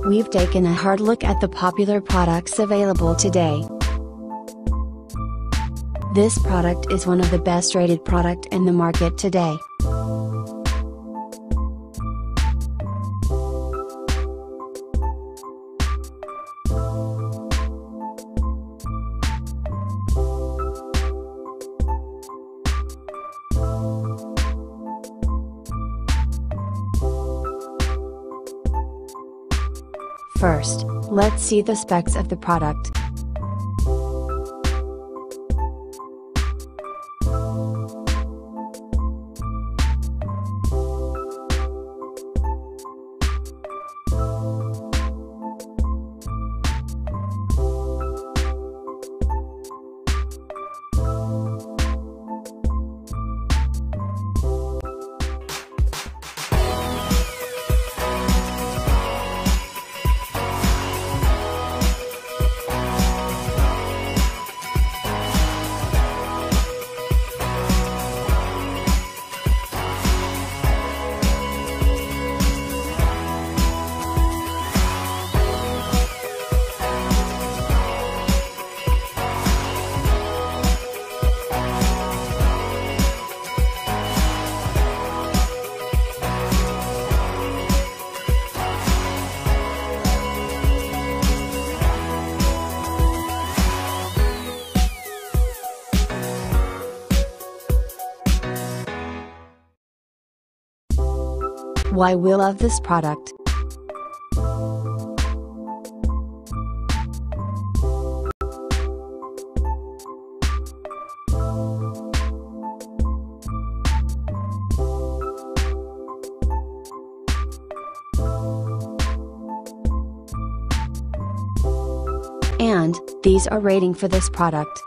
We've taken a hard look at the popular products available today. This product is one of the best rated product in the market today. First, let's see the specs of the product. Why we love this product. And, these are rating for this product.